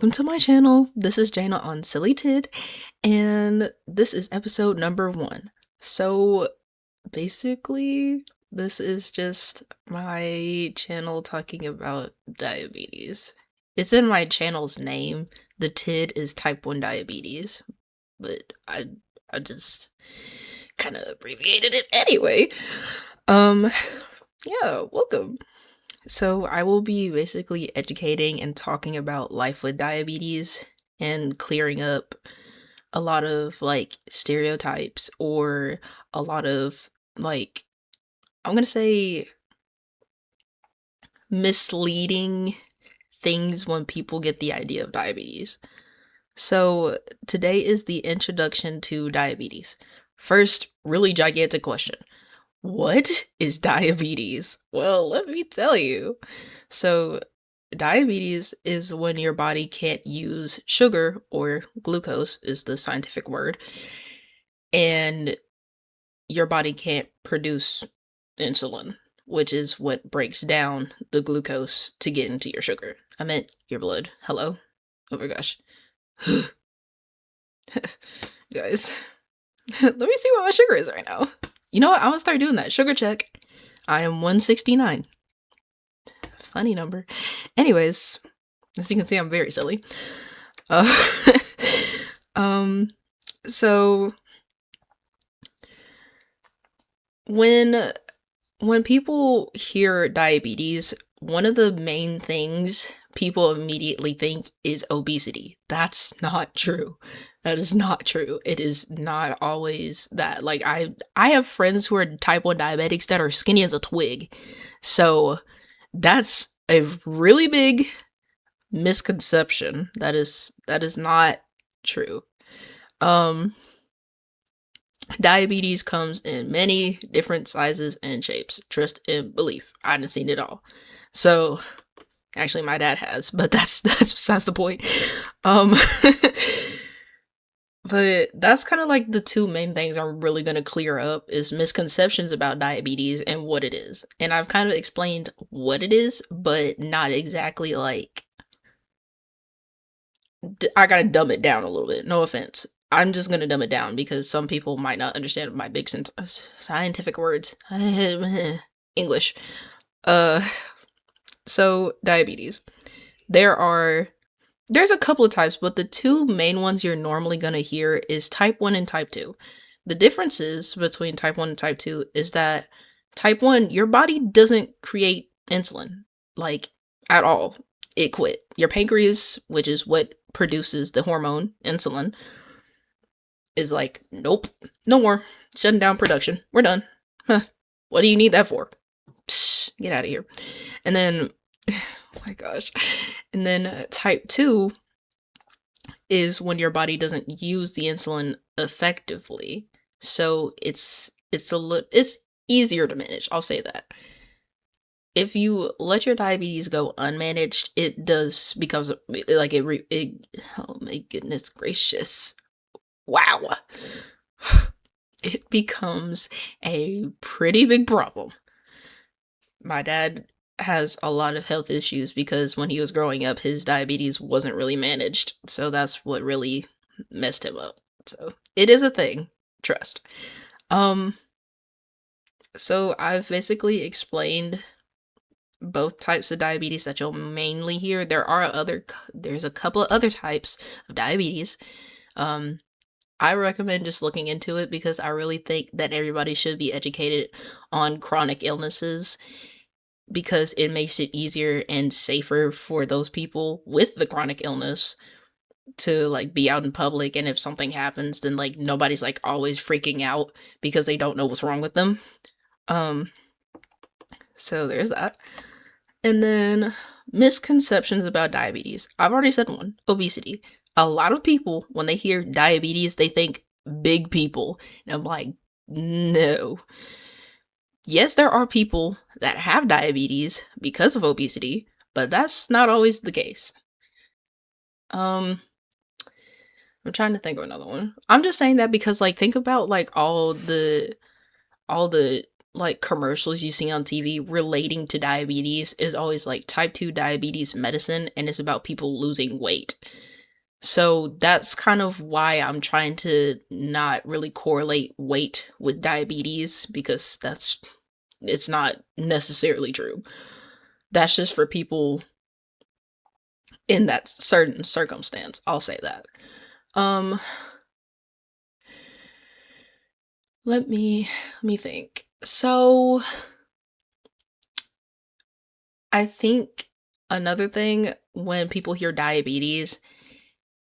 welcome to my channel. This is Jana on Silly Tid, and this is episode number 1. So basically, this is just my channel talking about diabetes. It's in my channel's name. The Tid is type 1 diabetes, but I just kind of abbreviated it anyway. Yeah, welcome. So, I will be basically educating and talking about life with diabetes and clearing up a lot of like stereotypes or a lot of like, I'm gonna say misleading things when people get the idea of diabetes. So, today is the introduction to diabetes. First, really gigantic question. What is diabetes? Well, let me tell you. So, diabetes is when your body can't use sugar, or glucose is the scientific word, and your body can't produce insulin, which is what breaks down the glucose to get into your sugar. I meant your blood. Hello? Oh my gosh. Guys, let me see what my sugar is right now. You know what? I'm gonna start doing that. Sugar check. I am 169. Funny number. Anyways, as you can see, I'm very silly. Uh, so when people hear diabetes, one of the main things people immediately think is obesity. That's not true. That is not true. It is not always that. Like I have friends who are type 1 diabetics that are skinny as a twig. So that's a really big misconception. That is not true. Diabetes comes in many different sizes and shapes. Trust and belief. I haven't seen it all. So actually my dad has, but that's besides the point. But that's kind of like the two main things I'm really going to clear up is misconceptions about diabetes and what it is. And I've kind of explained what it is, but not exactly like I got to dumb it down a little bit. No offense. I'm just going to dumb it down because some people might not understand my big scientific words. English. So diabetes. There's a couple of types, but the two main ones you're normally going to hear is type 1 and type 2. The differences between type 1 and type 2 is that type 1, your body doesn't create insulin, like, at all. It quit. Your pancreas, which is what produces the hormone insulin, is like, nope, no more. Shutting down production. We're done. Huh. What do you need that for? Psh, get out of here. And then oh my gosh. And then type 2 is when your body doesn't use the insulin effectively. So it's easier to manage. I'll say that. If you let your diabetes go unmanaged, it does becomes like oh my goodness gracious. Wow. It becomes a pretty big problem. My dad has a lot of health issues because when he was growing up, his diabetes wasn't really managed. So that's what really messed him up. So it is a thing. Trust. So I've basically explained both types of diabetes that you'll mainly hear. There's a couple of other types of diabetes. I recommend just looking into it because I really think that everybody should be educated on chronic illnesses because it makes it easier and safer for those people with the chronic illness to like be out in public, and if something happens then like nobody's like always freaking out because they don't know what's wrong with them. So there's that. And then misconceptions about diabetes. I've already said one. Obesity. A lot of people, when they hear diabetes, they think big people. And I'm like, no. Yes, there are people that have diabetes because of obesity, but that's not always the case. I'm trying to think of another one. I'm just saying that because like think about like all the like commercials you see on TV relating to diabetes is always like type 2 diabetes medicine, and it's about people losing weight. So that's kind of why I'm trying to not really correlate weight with diabetes, because it's not necessarily true. That's just for people in that certain circumstance. I'll say that. Um let me think. So I think another thing when people hear diabetes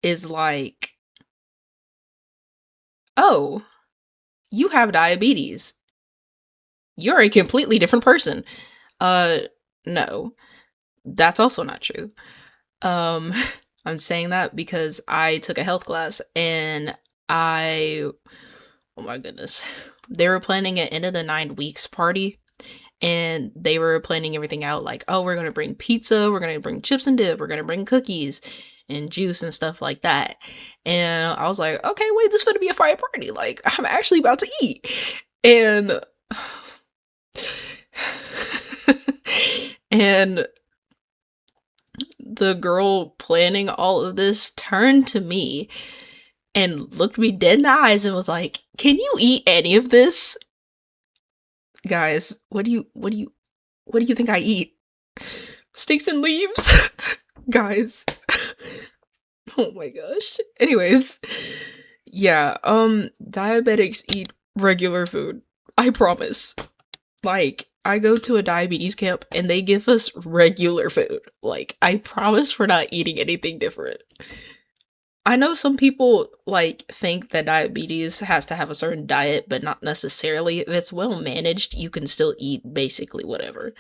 is like, "Oh, you have diabetes. You're a completely different person." Uh no. That's also not true. Um I'm saying that because I took a health class and oh my goodness. They were planning an end of the 9 weeks party, and they were planning everything out like, oh, we're going to bring pizza, we're going to bring chips and dip, we're going to bring cookies and juice and stuff like that. And I was like, okay, wait, this is going to be a fire party. Like, I'm actually about to eat. And and the girl planning all of this turned to me and looked me dead in the eyes and was like, "Can you eat any of this?" Guys, what do you think I eat? Sticks and leaves? Guys. Oh my gosh. Anyways, yeah, diabetics eat regular food. I promise. Like, I go to a diabetes camp and they give us regular food. Like, I promise we're not eating anything different. I know some people like think that diabetes has to have a certain diet, but not necessarily. If it's well managed, you can still eat basically whatever.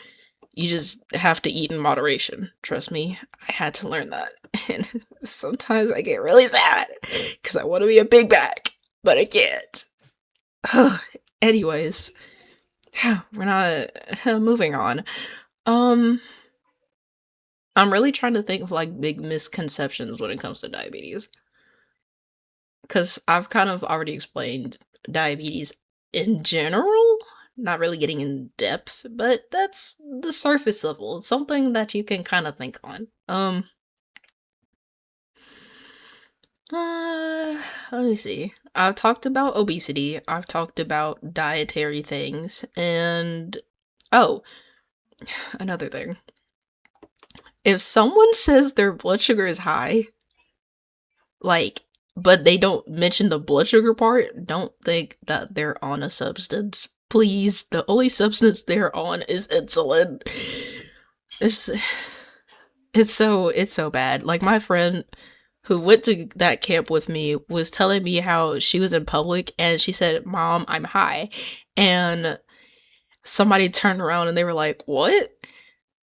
You just have to eat in moderation. Trust me, I had to learn that. And sometimes I get really sad because I want to be a big bag, but I can't. Anyways, we're not moving on. I'm really trying to think of like big misconceptions when it comes to diabetes. Because I've kind of already explained diabetes in general, not really getting in depth, but that's the surface level. It's something that you can kind of think on. Let me see. I've talked about obesity, I've talked about dietary things, and oh, another thing. If someone says their blood sugar is high, like, but they don't mention the blood sugar part, don't think that they're on a substance. Please, the only substance they're on is insulin. It's so bad. Like, my friend who went to that camp with me was telling me how she was in public and she said, "Mom, I'm high." And somebody turned around and they were like, "What?"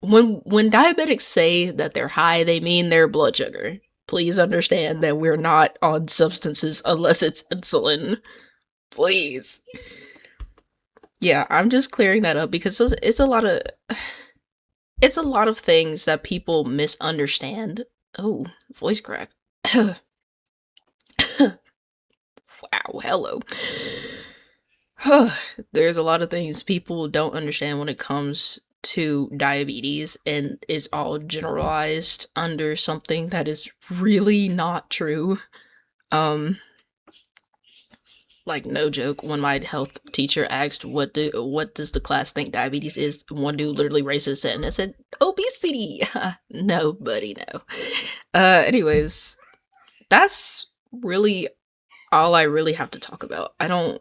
When diabetics say that they're high, they mean their blood sugar. Please understand that we're not on substances unless it's insulin. Please. Yeah, I'm just clearing that up because it's a lot of things that people misunderstand. Oh, voice crack. Wow, hello. There's a lot of things people don't understand when it comes to diabetes, and it's all generalized under something that is really not true. Like, no joke, when my health teacher asked what does the class think diabetes is, one dude literally raised his hand and said, "Obesity." No, buddy, no. Anyways, that's really all I really have to talk about. I don't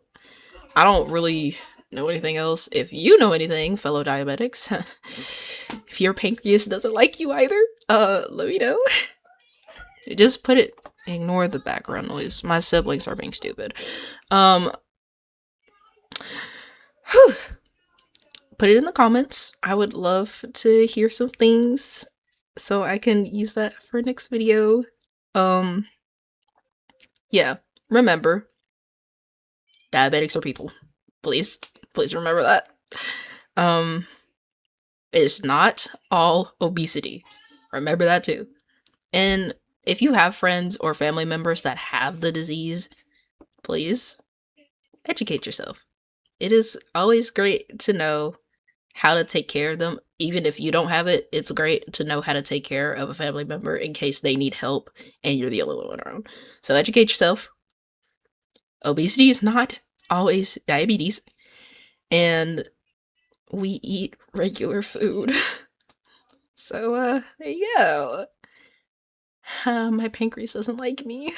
really know anything else. If you know anything, fellow diabetics, if your pancreas doesn't like you either, let me know. Just ignore the background noise. My siblings are being stupid. Put it in the comments. I would love to hear some things so I can use that for next video. Yeah, remember, diabetics are people. Please remember that. It's not all obesity. Remember that too. And if you have friends or family members that have the disease, please educate yourself. it is always great to know how to take care of them. Even if you don't have it, it's great to know how to take care of a family member in case they need help and you're the only one around. So educate yourself. Obesity is not always diabetes, and we eat regular food. So, there you go. My pancreas doesn't like me.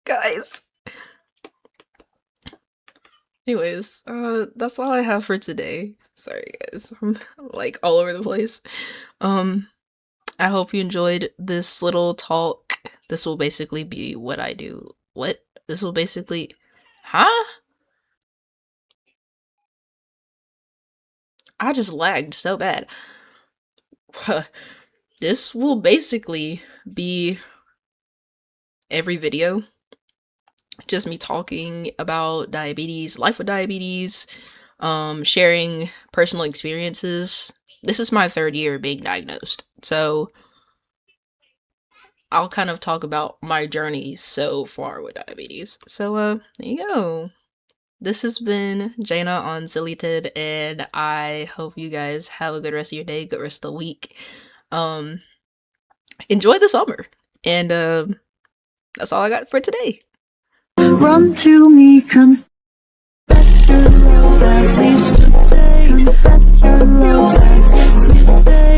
Guys. Anyways, that's all I have for today. Sorry, guys. I'm like all over the place. I hope you enjoyed this little talk. This will basically be what I do. What? This will basically... Huh? I just lagged so bad. This will basically be every video. Just me talking about diabetes, life with diabetes, sharing personal experiences. This is my 3rd year being diagnosed. So I'll kind of talk about my journey so far with diabetes. So, there you go. This has been Jaina on Silly Tid, and I hope you guys have a good rest of your day, good rest of the week. Enjoy the summer, and that's all I got for today. Run to me, confess your love, at least just say, confess your love, at least say.